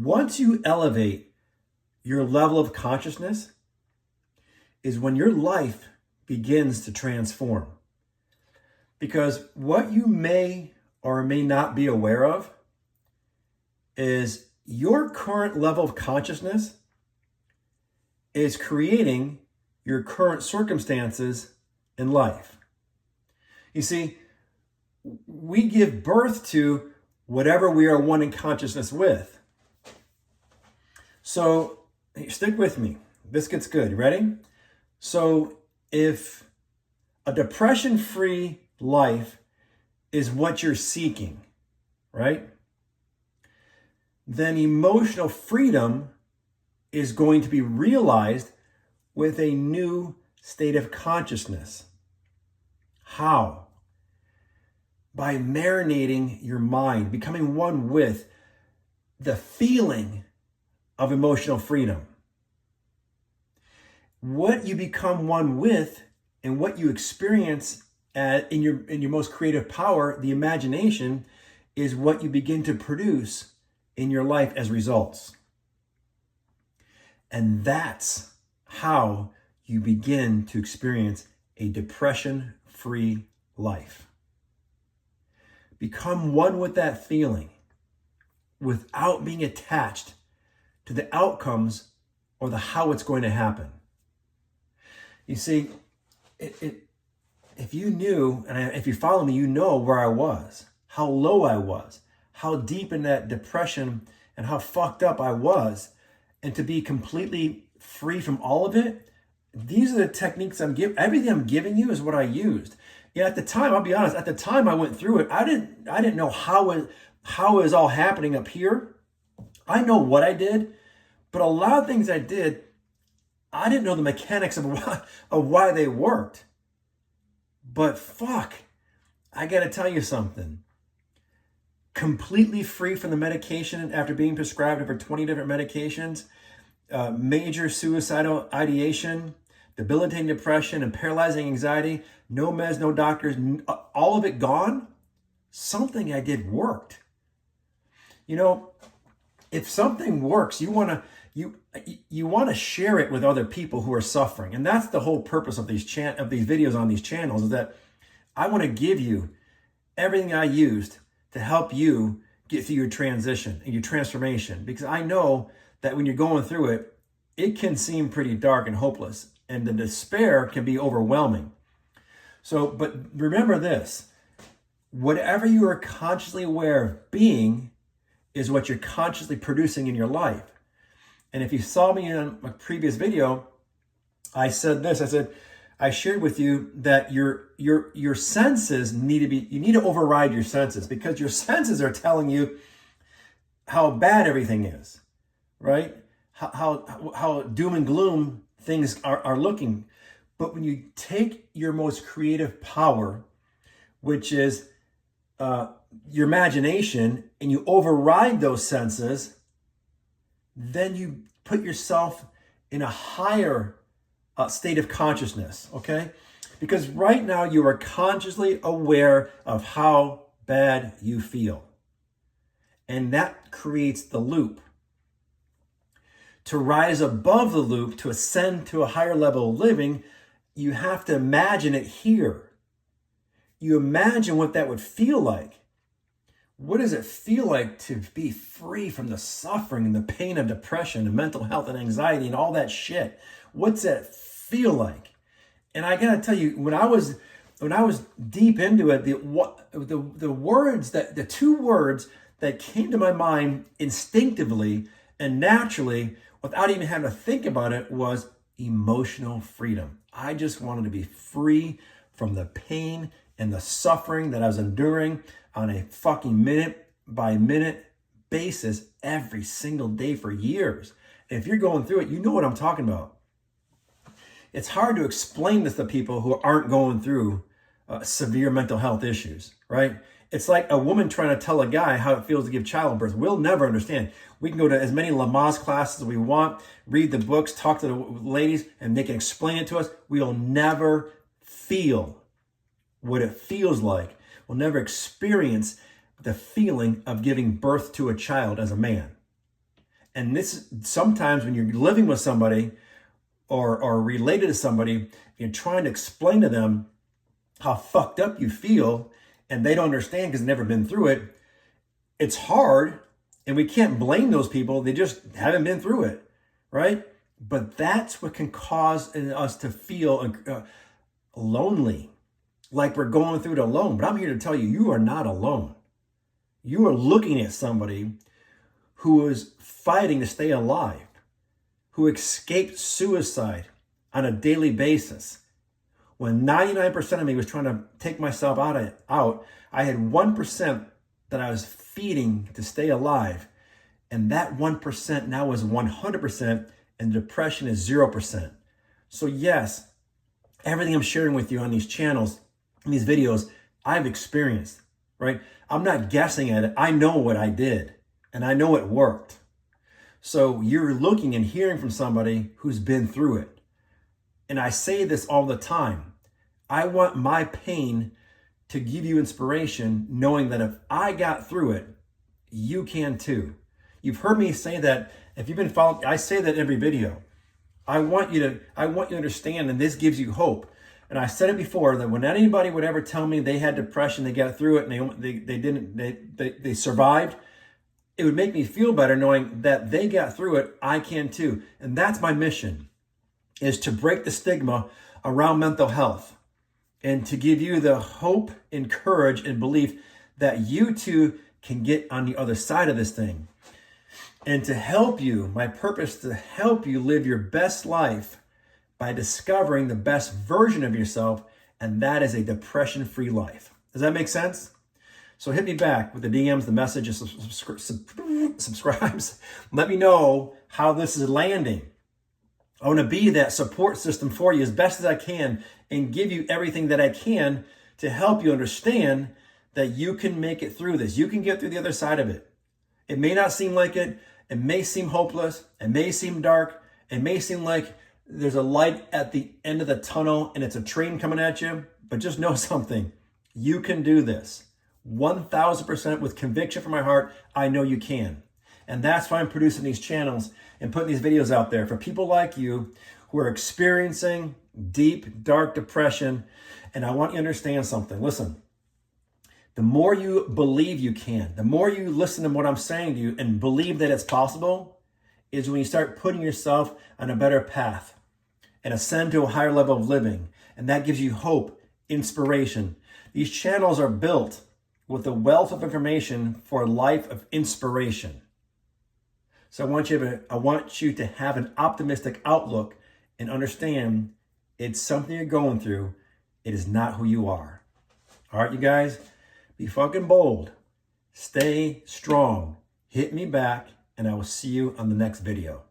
Once you elevate your level of consciousness is when your life begins to transform. Because what you may or may not be aware of is your current level of consciousness is creating your current circumstances in life. You see, we give birth to whatever we are one in consciousness with. So stick with me. This gets good. Ready? So if a depression-free life is what you're seeking, right? Then emotional freedom is going to be realized with a new state of consciousness. How? By marinating your mind, becoming one with the feeling of emotional freedom. What you become one with and what you experience in your most creative power, the imagination, is what you begin to produce in your life as results. And that's how you begin to experience a depression-free life. Become one with that feeling without being attached to the outcomes or the how it's going to happen. You see, if you knew, and if you follow me, you know where I was, how low I was, how deep in that depression and how fucked up I was. And to be completely free from all of it, these are the techniques I'm giving. Everything I'm giving you is what I used. Yeah, at the time, I'll be honest, at the time I went through it, I didn't know how it was all happening up here. I know what I did, but a lot of things I did, I didn't know the mechanics of why they worked. But fuck, I got to tell you something. Completely free from the medication after being prescribed over 20 different medications, major suicidal ideation, debilitating depression, and paralyzing anxiety, no meds, no doctors, all of it gone. Something I did worked. You know, if something works, you want to share it with other people who are suffering, and that's the whole purpose of these videos on these channels. Is that I want to give you everything I used to help you get through your transition and your transformation, because I know that when you're going through it, it can seem pretty dark and hopeless, and the despair can be overwhelming. So, but remember this: whatever you are consciously aware of being is what you're consciously producing in your life. And if you saw me in a previous video, I said this. I shared with you that your senses you need to override your senses, because your senses are telling you how bad everything is, right? How doom and gloom things are looking. But when you take your most creative power, which is your imagination, and you override those senses, then you put yourself in a higher state of consciousness, okay? Because right now you are consciously aware of how bad you feel. And that creates the loop. To rise above the loop, to ascend to a higher level of living, you have to imagine it here. You imagine what that would feel like. What does it feel like to be free from the suffering and the pain of depression and mental health and anxiety and all that shit? What's that feel like? And I gotta tell you, when I was deep into it, the words that the two words that came to my mind instinctively and naturally, without even having to think about it, was emotional freedom. I just wanted to be free from the pain and the suffering that I was enduring on a fucking minute by minute basis every single day for years. And if you're going through it, you know what I'm talking about. It's hard to explain this to people who aren't going through severe mental health issues, right? It's like a woman trying to tell a guy how it feels to give childbirth. We'll never understand. We can go to as many Lamaze classes as we want, read the books, talk to the ladies, and they can explain it to us. We'll never feel what it feels like. We'll never experience the feeling of giving birth to a child as a man. And this sometimes when you're living with somebody or related to somebody, you're trying to explain to them how fucked up you feel, and they don't understand because they've never been through it. It's hard, and we can't blame those people. They just haven't been through it, right? But that's what can cause us to feel lonely, like we're going through it alone. But I'm here to tell you, you are not alone. You are looking at somebody who is fighting to stay alive, who escaped suicide on a daily basis. When 99% of me was trying to take myself out, I had 1% that I was feeding to stay alive. And that 1% now is 100%, and depression is 0%. So yes, everything I'm sharing with you on these channels, in these videos, I've experienced, right? I'm not guessing at it. I know what I did, and I know it worked. So you're looking and hearing from somebody who's been through it. And I say this all the time. I want my pain to give you inspiration, knowing that if I got through it, you can too. You've heard me say that. If you've been following, I say that every video. I want you to understand, and this gives you hope. And I said it before, that when anybody would ever tell me they had depression, they got through it, and they survived, it would make me feel better knowing that they got through it. I can too. And that's my mission, is to break the stigma around mental health and to give you the hope and courage and belief that you too can get on the other side of this thing. And to help you, my purpose is to help you live your best life by discovering the best version of yourself, and that is a depression-free life. Does that make sense? So hit me back with the DMs, the messages, subscribes. Let me know how this is landing. I want to be that support system for you as best as I can and give you everything that I can to help you understand that you can make it through this. You can get through the other side of it. It may not seem like it. It may seem hopeless. It may seem dark. It may seem like there's a light at the end of the tunnel and it's a train coming at you. But just know something. You can do this. 1,000% with conviction from my heart. I know you can. And that's why I'm producing these channels and putting these videos out there for people like you who are experiencing deep, dark depression. And I want you to understand something. Listen, the more you believe you can, the more you listen to what I'm saying to you and believe that it's possible, is when you start putting yourself on a better path and ascend to a higher level of living. And that gives you hope, inspiration. These channels are built with a wealth of information for a life of inspiration. So I want you to have an optimistic outlook and understand it's something you're going through. It is not who you are. All right, you guys, be fucking bold. Stay strong. Hit me back, and I will see you on the next video.